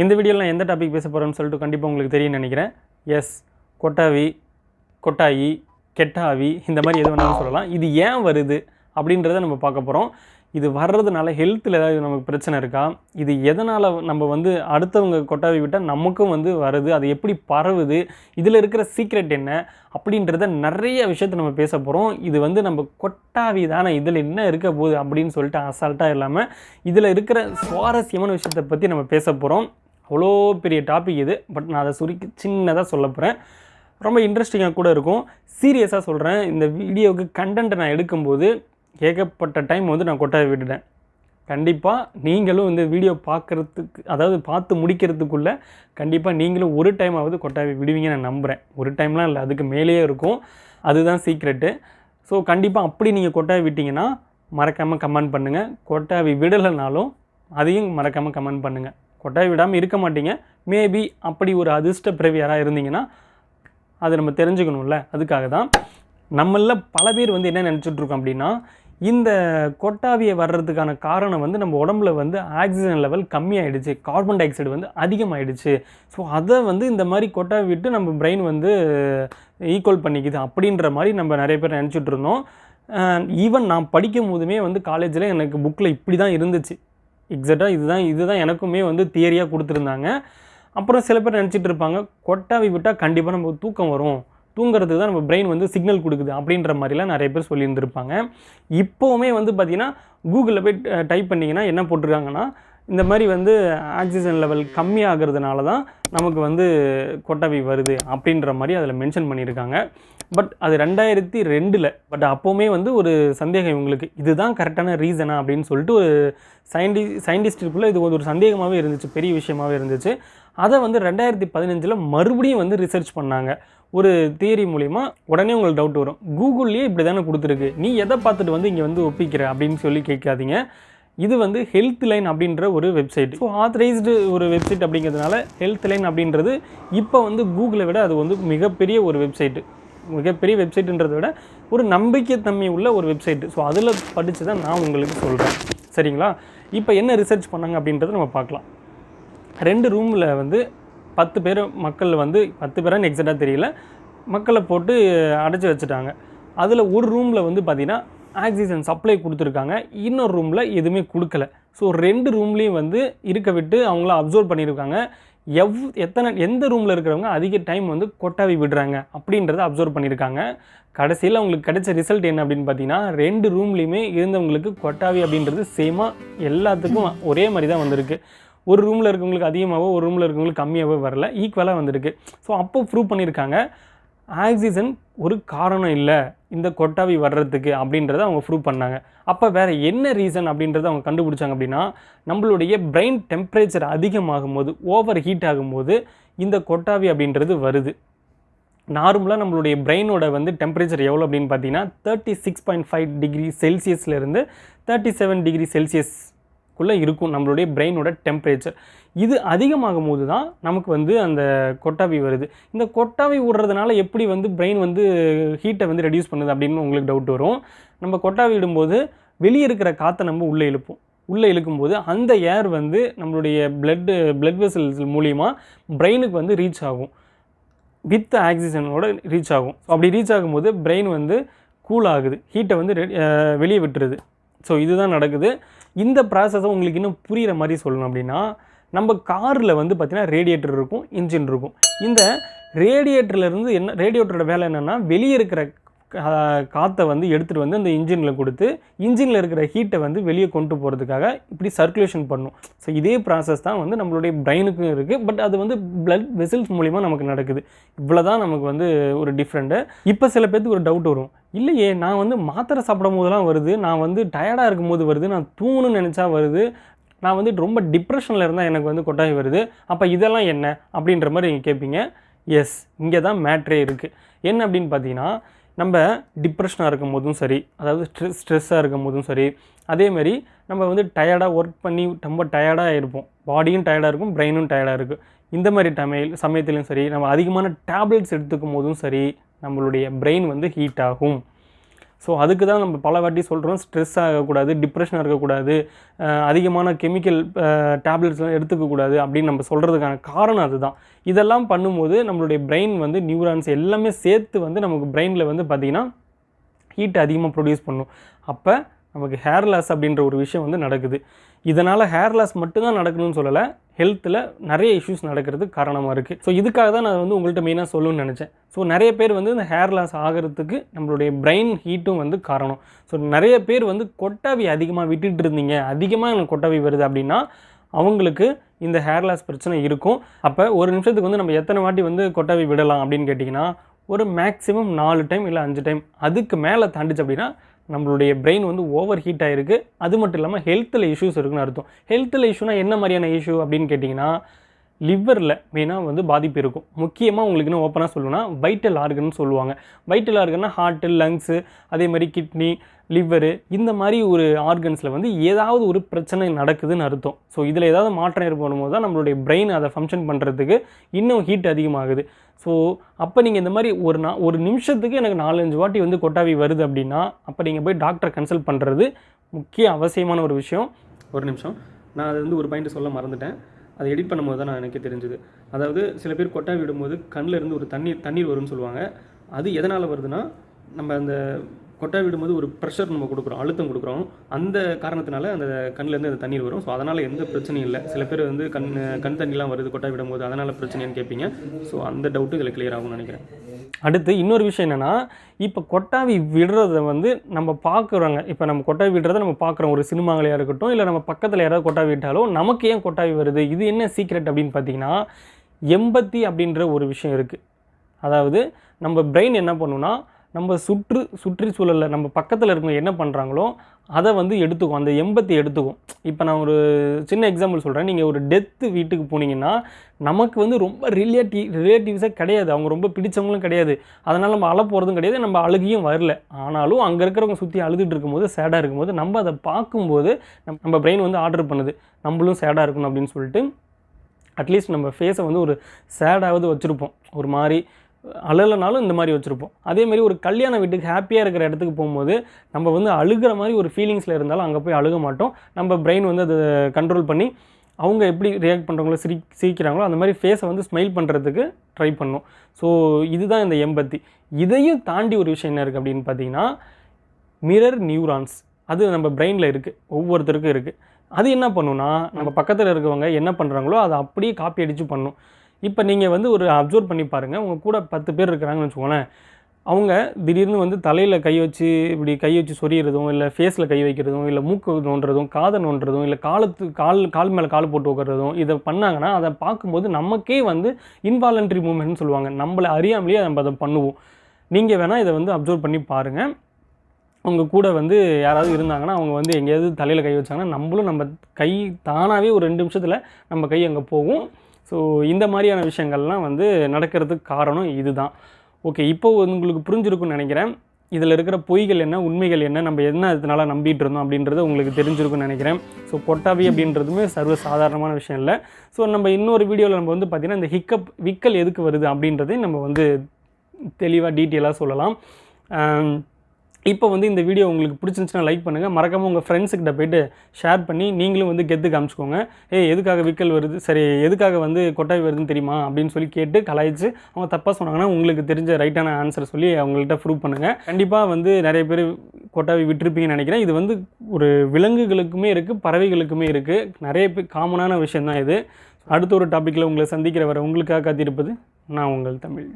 இந்த வீடியோவில் நான் எந்த டாபிக் பேச போகிறேன்னு சொல்லிட்டு கண்டிப்பாக உங்களுக்கு தெரியும்னு நினைக்கிறேன். எஸ், கொட்டாவி, கொட்டாயி, கெட்டாவி இந்த மாதிரி எது வேணாலும் சொல்லலாம். இது ஏன் வருது அப்படின்றத நம்ம பார்க்க போகிறோம். இது வர்றதுனால ஹெல்த்தில் ஏதாவது நமக்கு பிரச்சனை இருக்கா, இது எதனால் நம்ம வந்து அடுத்தவங்க கொட்டாவி விட்டால் நமக்கும் வந்து வருது, அது எப்படி பரவுது, இதில் இருக்கிற சீக்ரெட் என்ன அப்படின்றத நிறைய விஷயத்தை நம்ம பேச போகிறோம். இது வந்து நம்ம கொட்டாவி தானே, இதில் என்ன இருக்க போகுது அப்படின்னு சொல்லிட்டு அசால்ட்டாக இல்லாமல் இதில் இருக்கிற சுவாரஸ்யமான விஷயத்தை பற்றி நம்ம பேச போகிறோம். அவ்வளோ பெரிய டாபிக் இது. பட் நான் அதை சுருக்கி சின்னதாக சொல்ல போகிறேன். ரொம்ப இன்ட்ரெஸ்டிங்காக கூட இருக்கும். சீரியஸாக சொல்கிறேன், இந்த வீடியோவுக்கு கண்டென்ட்டை நான் எடுக்கும்போது ஏகப்பட்ட டைம் வந்து நான் கொட்டாவி விட்டுட்டேன். கண்டிப்பாக நீங்களும் இந்த வீடியோ பார்க்குறதுக்கு, அதாவது பார்த்து முடிக்கிறதுக்குள்ளே கண்டிப்பாக நீங்களும் ஒரு டைமாவது கொட்டாவி விடுவீங்க நான் நம்புகிறேன். ஒரு டைம்லாம் இல்லை, அதுக்கு மேலேயே இருக்கும். அதுதான் சீக்ரெட்டு. ஸோ கண்டிப்பாக அப்படி நீங்கள் கொட்டாவி விட்டிங்கன்னா மறக்காமல் கமெண்ட் பண்ணுங்கள். கொட்டாவி விடலைனாலும் அதையும் மறக்காமல் கமெண்ட் பண்ணுங்கள். கொட்டாவி விடாமல் இருக்க மாட்டீங்க. மேபி அப்படி ஒரு அதிர்ஷ்ட பிறவி யாராக இருந்தீங்கன்னா அதை நம்ம தெரிஞ்சுக்கணும்ல, அதுக்காக தான். நம்மளில் பல பேர் வந்து என்ன நினச்சிட்ருக்கோம் அப்படின்னா, இந்த கொட்டாவியை வர்றதுக்கான காரணம் வந்து நம்ம உடம்புல வந்து ஆக்சிஜன் லெவல் கம்மியாகிடுச்சு, கார்பன் டை ஆக்சைடு வந்து அதிகமாகிடுச்சு. ஸோ அதை வந்து இந்த மாதிரி கொட்டாவி விட்டு நம்ம பிரெயின் வந்து ஈக்குவல் பண்ணிக்குது அப்படின்ற மாதிரி நம்ம நிறைய பேர் நினச்சிட்டு இருந்தோம். ஈவன் நான் படிக்கும் போதுமே வந்து காலேஜில் எனக்கு புக்கில் இப்படி தான் இருந்துச்சு. எக்ஸாக்டாக இதுதான் எனக்குமே வந்து தியரியாக கொடுத்துருந்தாங்க. அப்புறம் சில பேர் நினச்சிட்டு இருப்பாங்க, கொட்டாவி விட்டால் கண்டிப்பாக நம்ம தூக்கம் வரும், தூங்குறதுக்கு தான் நம்ம பிரெயின் வந்து சிக்னல் கொடுக்குது அப்படின்ற மாதிரிலாம் நிறைய பேர் சொல்லியிருந்திருப்பாங்க. இப்போவுமே வந்து பார்த்திங்கன்னா கூகுளில் போய் டைப் பண்ணிங்கன்னா என்ன போட்டிருக்காங்கன்னா, இந்த மாதிரி வந்து ஆக்சிஜன் லெவல் கம்மியாகிறதுனால தான் நமக்கு வந்து கொட்டாவி வருது அப்படின்ற மாதிரி அதில் மென்ஷன் பண்ணியிருக்காங்க. பட் அது 2002. பட் அப்போவுமே வந்து ஒரு சந்தேகம் இவங்களுக்கு, இதுதான் கரெக்டான ரீசனா அப்படின்னு சொல்லிட்டு ஒரு சயின்டிஸ்ட்டுக்குள்ளே இது ஒரு சந்தேகமாகவே இருந்துச்சு, பெரிய விஷயமாகவே இருந்துச்சு. அதை வந்து 2015 மறுபடியும் வந்து ரிசர்ச் பண்ணாங்க ஒரு தியரி மூலிமா. உடனே உங்களுக்கு டவுட் வரும், கூகுள்லேயே இப்படி தானே கொடுத்துருக்கு, நீ எதை பார்த்துட்டு வந்து இங்கே வந்து ஒப்பிக்கிற அப்படின்னு சொல்லி கேட்காதீங்க. இது வந்து ஹெல்த் லைன் அப்படின்ற ஒரு வெப்சைட். ஸோ ஆத்தரைஸ்டு ஒரு வெப்சைட் அப்படிங்கிறதுனால ஹெல்த் லைன் அப்படின்றது இப்போ வந்து கூகுளை விட அது வந்து மிகப்பெரிய ஒரு வெப்சைட்டு. மிகப்பெரிய வெப்சைட்டுன்றதை விட ஒரு நம்பிக்கைத்தன்மை உள்ள ஒரு வெப்சைட்டு. ஸோ அதில் படித்து தான் நான் உங்களுக்கு சொல்கிறேன், சரிங்களா? இப்போ என்ன ரிசர்ச் பண்ணாங்க அப்படின்றத நம்ம பார்க்கலாம். 2 ரூமில் வந்து 10 பேர் மக்கள் வந்து 10 பேரான்னு எக்ஸாக்டாக தெரியல, மக்களை போட்டு அடைச்சி வச்சுட்டாங்க. அதில் ஒரு ரூமில் வந்து பார்த்திங்கன்னா ஆக்சிஜன் சப்ளை கொடுத்துருக்காங்க, இன்னொரு ரூமில் எதுவுமே கொடுக்கல. ஸோ 2 ரூம்லேயும் வந்து இருக்க விட்டு அவங்கள அப்சர்வ் பண்ணியிருக்காங்க. எந்த ரூமில் இருக்கிறவங்க அதிக டைம் வந்து கொட்டாவி விடுறாங்க அப்படின்றத அப்சர்வ் பண்ணியிருக்காங்க. கடைசியில் அவங்களுக்கு கிடைச்ச ரிசல்ட் என்ன அப்படின்னு பார்த்தீங்கன்னா, 2 ரூம்லேயுமே இருந்தவங்களுக்கு கொட்டாவி அப்படின்றது சேமாக எல்லாத்துக்கும் ஒரே மாதிரி தான் வந்திருக்கு. ஒரு ரூமில் இருக்கவங்களுக்கு அதிகமாகவோ ஒரு ரூமில் இருக்கவங்களுக்கு கம்மியாகவோ வரல, ஈக்குவலாக வந்திருக்கு. ஸோ அப்போ ப்ரூவ் பண்ணியிருக்காங்க ஆக்சிஜன் ஒரு காரணம் இல்லை இந்த கொட்டாவி வர்றதுக்கு அப்படின்றத அவங்க ப்ரூவ் பண்ணாங்க. அப்போ வேறு என்ன ரீசன் அப்படின்றத அவங்க கண்டுபிடிச்சாங்க அப்படின்னா, நம்மளுடைய பிரெயின் டெம்பரேச்சர் அதிகமாகும் போது, ஓவர் ஹீட் ஆகும்போது இந்த கொட்டாவி அப்படின்றது வருது. நார்மலாக நம்மளுடைய பிரெயினோட வந்து டெம்பரேச்சர் எவ்வளோ அப்படின்னு பார்த்தீங்கன்னா 36.5 டிகிரி செல்சியஸ்லேருந்து 37 டிகிரி செல்சியஸ்க்குள்ளே இருக்கும் நம்மளுடைய பிரெயினோட டெம்பரேச்சர். இது அதிகமாகும் போது தான் நமக்கு வந்து அந்த கொட்டாவி வருது. இந்த கொட்டாவி விடுறதுனால எப்படி வந்து பிரெயின் வந்து ஹீட்டை வந்து ரெடியூஸ் பண்ணுது அப்படின்னு உங்களுக்கு டவுட் வரும். நம்ம கொட்டாவி விடும்போது வெளியே இருக்கிற காற்றை நம்ம உள்ளே இழுக்கும்போது அந்த ஏர் வந்து நம்மளுடைய பிளட் வெசல்ஸ் மூலிமா பிரெயினுக்கு வந்து ரீச் ஆகும், வித் ஆக்சிஜனோட ரீச் ஆகும். ஸோ அப்படி ரீச் ஆகும்போது பிரெயின் வந்து கூல் ஆகுது, ஹீட்டை வந்து வெளியே விட்டுருது. ஸோ இதுதான் நடக்குது. இந்த ப்ராசஸை உங்களுக்கு இன்னும் புரிகிற மாதிரி சொல்லணும் அப்படின்னா, நம்ம காரில் வந்து பார்த்திங்கன்னா ரேடியேட்டர் இருக்கும், இன்ஜின் இருக்கும். இந்த ரேடியேட்டரோட வேலை என்னென்னா, வெளியே இருக்கிற காற்றை வந்து எடுத்துகிட்டு வந்து அந்த இன்ஜினில் கொடுத்து இன்ஜினில் இருக்கிற ஹீட்டை வந்து வெளியே கொண்டு போகிறதுக்காக இப்படி சர்க்குலேஷன் பண்ணும். ஸோ இதே ப்ராசஸ் தான் வந்து நம்மளுடைய பிரெயினுக்கும் இருக்குது. பட் அது வந்து பிளட் வெசல்ஸ் மூலிமா நமக்கு நடக்குது. இவ்வளோ தான் நமக்கு வந்து ஒரு டிஃப்ரெண்ட்டு. இப்போ சில பேருக்கு ஒரு டவுட் வரும், இல்லையே நான் வந்து மாத்திரை சாப்பிடும் போதெல்லாம் வருது, நான் வந்து டயர்டாக இருக்கும் போது வருது, நான் தூங்கணும்னு நினச்சா வருது, நான் வந்து ரொம்ப டிப்ரெஷனில் இருந்தால் எனக்கு வந்து கொட்டாவி வருது, அப்போ இதெல்லாம் என்ன அப்படின்ற மாதிரி நீங்கள் கேட்பீங்க. எஸ், இங்கே தான் மேட்ரே இருக்குது. என்ன அப்படின்னு பார்த்தீங்கன்னா, நம்ம டிப்ரெஷனாக இருக்கும் போதும் சரி, அதாவது ஸ்ட்ரெஸ்ஸாக இருக்கும் போதும் சரி, அதேமாதிரி நம்ம வந்து டயர்டாக ஒர்க் பண்ணி ரொம்ப டயர்டாக இருப்போம், பாடியும் டயர்டாக இருக்கும், பிரெயினும் டயர்டாக இருக்கும். இந்த மாதிரி சமயத்துலையும் சரி, நம்ம அதிகமான டேப்லெட்ஸ் எடுத்துக்கும் போதும் சரி, நம்மளுடைய பிரெயின் வந்து ஹீட் ஆகும். ஸோ அதுக்கு தான் நம்ம பல வாட்டி சொல்கிறோம், ஸ்ட்ரெஸ் ஆகக்கூடாது, டிப்ரெஷனாக இருக்கக்கூடாது, அதிகமான கெமிக்கல் டேப்லெட்ஸ்லாம் எடுத்துக்கக்கூடாது அப்படின்னு நம்ம சொல்கிறதுக்கான காரணம் அதுதான். இதெல்லாம் பண்ணும்போது நம்மளுடைய பிரெயின் வந்து நியூரான்ஸ் எல்லாமே சேர்த்து வந்து நமக்கு பிரெயினில் வந்து பார்த்திங்கன்னா ஹீட் அதிகமாக ப்ரொடியூஸ் பண்ணும். அப்போ நமக்கு ஹேர் லாஸ் அப்படின்ற ஒரு விஷயம் வந்து நடக்குது. இதனால் ஹேர் லாஸ் மட்டும்தான் நடக்கணும்னு சொல்லலை, ஹெல்த்தில் நிறைய இஷ்யூஸ் நடக்கிறதுக்கு காரணமாக இருக்குது. ஸோ இதுக்காக தான் நான் வந்து உங்கள்கிட்ட மெயினாக சொல்லணும்னு நினச்சேன். ஸோ நிறைய பேர் வந்து இந்த ஹேர் லாஸ் ஆகிறதுக்கு நம்மளுடைய பிரெயின் ஹீட்டும் வந்து காரணம். ஸோ நிறைய பேர் வந்து கொட்டாவி அதிகமாக விட்டுட்டு இருந்தீங்க, அதிகமாக எனக்கு கொட்டாவி வருது அப்படின்னா அவங்களுக்கு இந்த ஹேர் லாஸ் பிரச்சனை இருக்கும். அப்போ ஒரு நிமிஷத்துக்கு வந்து நம்ம எத்தனை வாட்டி வந்து கொட்டாவி விடலாம் அப்படின்னு கேட்டிங்கன்னா ஒரு மேக்ஸிமம் 4 டைம் இல்லை 5 டைம். அதுக்கு மேலே தாண்டிச்சு அப்படின்னா நம்மளுடைய பிரெயின் வந்து ஓவர் ஹீட் ஆகிருக்கு. அது மட்டும் இல்லாமல் ஹெல்த்தில் இஷ்யூஸ் இருக்குன்னு அர்த்தம். ஹெல்த்தில் இஷ்யூனா என்ன மாதிரியான இஷ்யூ அப்படின்னு கேட்டிங்கன்னா லிவரில் மெயினாக வந்து பாதிப்பு இருக்கும். முக்கியமாக உங்களுக்கு இன்னும் ஓப்பனாக சொல்லணும்னா வைட்டல் ஆர்கன்னு சொல்லுவாங்க. வைட்டல் ஆர்கன்னா ஹார்ட்டு, லங்ஸு, அதே மாதிரி கிட்னி, லிவரு, இந்த மாதிரி ஒரு ஆர்கன்ஸில் வந்து ஏதாவது ஒரு பிரச்சனை நடக்குதுன்னு அர்த்தம். ஸோ இதில் ஏதாவது மாற்றம் ஏற்படும் போது தான் நம்மளுடைய பிரெயின் அதை ஃபங்க்ஷன் பண்ணுறதுக்கு இன்னும் ஹீட் அதிகமாகுது. ஸோ அப்போ நீங்கள் இந்த மாதிரி ஒரு நிமிஷத்துக்கு எனக்கு 4-5 வாட்டி வந்து கொட்டாவி வருது அப்படின்னா அப்போ நீங்கள் போய் டாக்டரை கன்சல்ட் பண்ணுறது முக்கிய அவசியமான ஒரு விஷயம். ஒரு நிமிஷம், நான் அது வந்து ஒரு பாயிண்ட் சொல்ல மறந்துட்டேன். அதை எடிட் பண்ணும்போது தான் எனக்கு தெரிஞ்சுது. அதாவது சில பேர் கொட்டாவி விடும்போது கண்ணில் இருந்து ஒரு தண்ணீர் வரும்னு சொல்லுவாங்க. அது எதனால் வருதுன்னா நம்ம அந்த கொட்டாவி விடும்போது ஒரு ப்ரெஷர் நம்ம கொடுக்குறோம், அழுத்தம் கொடுக்குறோம். அந்த காரணத்தினால அந்த கண்ணிலேருந்து அந்த தண்ணீர் வரும். ஸோ அதனால் எந்த பிரச்சனையும் இல்லை. சில பேர் வந்து கண் தண்ணிலாம் வருது கொட்டாவி விடும்போது, அதனால் பிரச்சனைன்னு கேட்பீங்க. ஸோ அந்த டவுட்டு இதில் கிளியர் ஆகும்னு நினைக்கிறேன். அடுத்து இன்னொரு விஷயம் என்னென்னா, இப்போ கொட்டாவி விடுறத வந்து நம்ம பார்க்குறோங்க. இப்போ நம்ம கொட்டாவி விடுறத நம்ம பார்க்குறோம், ஒரு சினிமாங்களையாக இருக்கட்டும், இல்லை நம்ம பக்கத்தில் யாராவது கொட்டாவி விட்டாலும் நமக்கு ஏன் கொட்டாவி வருது, இது என்ன சீக்ரெட் அப்படின்னு பார்த்தீங்கன்னா எம்பத்தி அப்படின்ற ஒரு விஷயம் இருக்குது. அதாவது நம்ம பிரெயின் என்ன பண்ணுன்னா நம்ம சுற்றுச்சூழலில் நம்ம பக்கத்தில் இருக்கவங்க என்ன பண்ணுறாங்களோ அதை வந்து எடுத்துக்கும், அந்த எம்பத்தி எடுத்துக்கும். இப்போ நான் ஒரு சின்ன எக்ஸாம்பிள் சொல்கிறேன். நீங்கள் ஒரு டெத்து வீட்டுக்கு போனீங்கன்னா நமக்கு வந்து ரொம்ப ரிலேட்டிவ்ஸாக கிடையாது, அவங்க ரொம்ப பிடிச்சவங்களும் கிடையாது, அதனால் நம்ம அழ போகிறதும் கிடையாது, நம்ம அழுகியும் வரல. ஆனாலும் அங்கே இருக்கிறவங்க சுற்றி அழுதுட்டு இருக்கும்போது, சேடாக இருக்கும்போது நம்ம அதை பார்க்கும்போது நம்ம பிரெயின் வந்து ஆர்டர் பண்ணுது நம்மளும் சேடாக இருக்கணும் அப்படின்னு சொல்லிட்டு. அட்லீஸ்ட் நம்ம ஃபேஸை வந்து ஒரு சேடாவது வச்சுருப்போம், ஒரு மாதிரி அழலைனாலும் இந்த மாதிரி வச்சுருப்போம். அதேமாதிரி ஒரு கல்யாண வீட்டுக்கு ஹாப்பியாக இருக்கிற இடத்துக்கு போகும்போது நம்ம வந்து அழுகிற மாதிரி ஒரு ஃபீலிங்ஸில் இருந்தாலும் அங்கே போய் அழுக மாட்டோம். நம்ம பிரெயின் வந்து அதை கண்ட்ரோல் பண்ணி அவங்க எப்படி ரியாக்ட் பண்ணுறாங்களோ, சிரிக்கிறாங்களோ அந்த மாதிரி ஃபேஸை வந்து ஸ்மைல் பண்ணுறதுக்கு ட்ரை பண்ணோம். ஸோ இதுதான் இந்த எம்பத்தி. இதையும் தாண்டி ஒரு விஷயம் என்ன இருக்குது அப்படின்னு பார்த்தீங்கன்னா மிரர் நியூரான்ஸ். அது நம்ம பிரெயினில் இருக்குது, ஒவ்வொருத்தருக்கும் இருக்குது. அது என்ன பண்ணுன்னா நம்ம பக்கத்தில் இருக்கவங்க என்ன பண்ணுறாங்களோ அதை அப்படியே காப்பி அடித்து பண்ணும். இப்போ நீங்கள் வந்து ஒரு அப்சர்வ் பண்ணி பாருங்கள், உங்கள் கூட 10 பேர் இருக்கிறாங்கன்னு வச்சுக்கோங்களேன். அவங்க திடீர்னு வந்து தலையில் கை வச்சு இப்படி கை வச்சு சொறிகிறதும், இல்லை ஃபேஸில் கை வைக்கிறதும், இல்லை மூக்கு நோண்டுறதும், காதை நோண்டுறதும், இல்லை கால் மேலே கால் போட்டு உட்கார்றதும், இதை பண்ணாங்கன்னா அதை பார்க்கும்போது நமக்கே வந்து இன்வாலண்ட்ரி மூவ்மெண்ட்னு சொல்லுவாங்க. நம்மளை அறியாமலேயே நம்ம அதை பண்ணுவோம். நீங்கள் வேணால் இதை வந்து அப்சர்வ் பண்ணி பாருங்கள். அவங்க கூட வந்து யாராவது இருந்தாங்கன்னா அவங்க வந்து எங்கேயாவது தலையில் கை வச்சாங்கன்னா நம்மளும் நம்ம கை தானாகவே ஒரு 2 நிமிஷத்தில் நம்ம கை அங்கே போகும். ஸோ இந்த மாதிரியான விஷயங்கள்லாம் வந்து நடக்கிறதுக்கு காரணம் இதுதான். ஓகே, இப்போ உங்களுக்கு புரிஞ்சிருக்குன்னு நினைக்கிறேன். இதில் இருக்கிற பொய்கள் என்ன, உண்மைகள் என்ன, நம்ம என்ன இதனால் நம்பிட்டு இருந்தோம் அப்படின்றது உங்களுக்கு தெரிஞ்சிருக்குன்னு நினைக்கிறேன். ஸோ கொட்டாவி அப்படின்றதுமே சர்வ சாதாரணமான விஷயம் இல்லை. ஸோ நம்ம இன்னொரு வீடியோவில் நம்ம வந்து பார்த்திங்கன்னா இந்த விக்கல் எதுக்கு வருது அப்படின்றதையும் நம்ம வந்து தெளிவாக டீட்டெயிலாக சொல்லலாம். இப்போ வந்து இந்த வீடியோ உங்களுக்கு பிடிச்சிருந்துச்சுன்னா லைக் பண்ணுங்கள். மறக்காமல் உங்கள் ஃப்ரெண்ட்ஸுக்கிட்ட போய்ட்டு ஷேர் பண்ணி நீங்களும் வந்து கெத்து காமிச்சிக்கோங்க. எதுக்காக விக்கல் வருது, சரி எதுக்காக வந்து கொட்டாவி வருதுன்னு தெரியுமா அப்படின்னு சொல்லி கேட்டு கலாய்ச்சி அவங்க தப்பாக சொன்னாங்கன்னா உங்களுக்கு தெரிஞ்ச ரைட்டான ஆன்சர் சொல்லி அவங்கள்ட்ட ப்ரூவ் பண்ணுங்கள். கண்டிப்பாக வந்து நிறைய பேர் கொட்டாவி விட்டுருப்பீங்கன்னு நினைக்கிறேன். இது வந்து ஒரு விலங்குகளுக்குமே இருக்குது, பறவைகளுக்குமே இருக்குது. நிறைய பேர் காமனான விஷயந்தான் இது. அடுத்த ஒரு டாப்பிக்கில் உங்களை சந்திக்கிற வரை உங்களுக்காக காத்திருப்பது நான் உங்கள் தமிழ்.